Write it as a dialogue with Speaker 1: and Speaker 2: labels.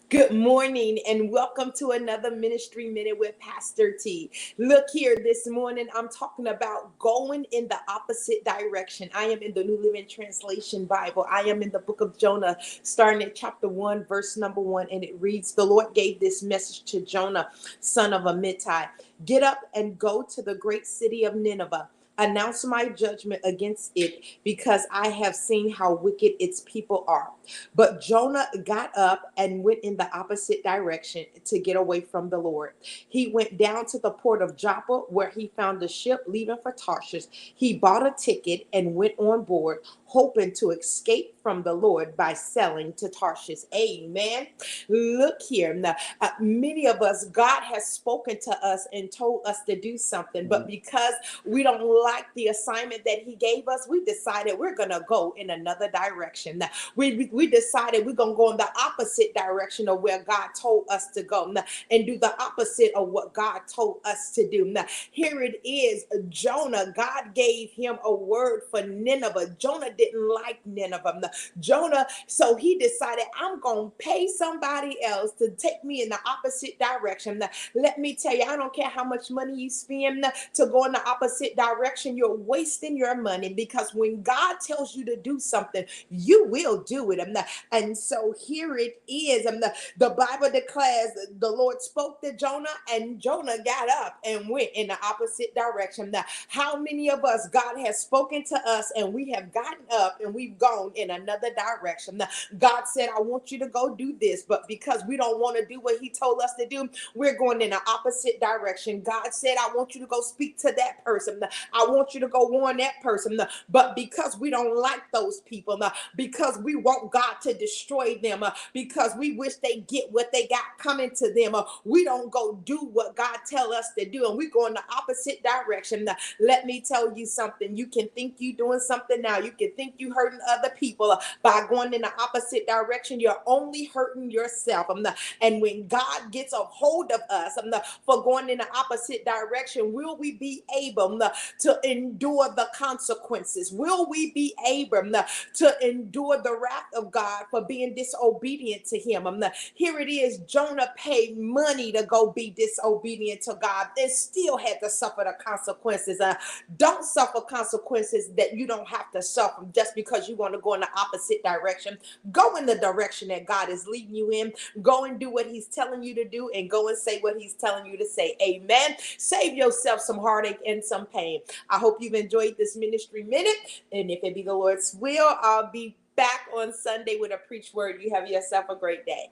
Speaker 1: Good morning and welcome to another Ministry Minute with Pastor T. Look here, this morning I'm talking about going in the opposite direction. I am in the New Living Translation Bible. I am in the book of Jonah, starting at chapter 1, verse number 1, and it reads, "The Lord gave this message to Jonah, son of Amittai. Get up and go to the great city of Nineveh. Announce my judgment against it because I have seen how wicked its people are." But Jonah got up and went in the opposite direction to get away from the Lord. He went down to the port of Joppa where he found a ship leaving for Tarshish. He bought a ticket and went on board, hoping to escape from the Lord by selling to Tarshish. Amen. Look here. Now, many of us, God has spoken to us and told us to do something, but because we don't like the assignment that He gave us, we decided we're going to go in another direction. Now, we decided we're going to go in the opposite direction of where God told us to go now, and do the opposite of what God told us to do. Now, here it is, Jonah. God gave him a word for Nineveh. Jonah didn't like Nineveh. Now, Jonah, so he decided, I'm going to pay somebody else to take me in the opposite direction. Now, let me tell you, I don't care how much money you spend to go in the opposite direction, you're wasting your money, because when God tells you to do something, you will do it. And so here it is. The Bible declares the Lord spoke to Jonah, and Jonah got up and went in the opposite direction. Now, how many of us, God has spoken to us and we have gotten up and we've gone in another direction? Now, God said, I want you to go do this, but because we don't want to do what He told us to do, we're going in the opposite direction. God said, I want you to go speak to that person. I want you to go warn that person. But because we don't like those people, because we want God to destroy them, because we wish they get what they got coming to them, we don't go do what God tell us to do, and we go in the opposite direction. Now, let me tell you something. You can think you doing something now. You can think you hurting other people by going in the opposite direction. You're only hurting yourself. And when God gets a hold of us for going in the opposite direction, will we be able to endure the consequences? Will we be able to endure the wrath of God for being disobedient to Him? Here it is, Jonah paid money to go be disobedient to God and still had to suffer the consequences. Don't suffer consequences that you don't have to suffer just because you want to go in the opposite direction. Go in the direction that God is leading you in. Go and do what He's telling you to do, and go and say what He's telling you to say. Amen. Save yourself some heartache and some pain. I hope you've enjoyed this ministry minute, and if it be the Lord's will, I'll be back on Sunday with a preach word. You have yourself a great day.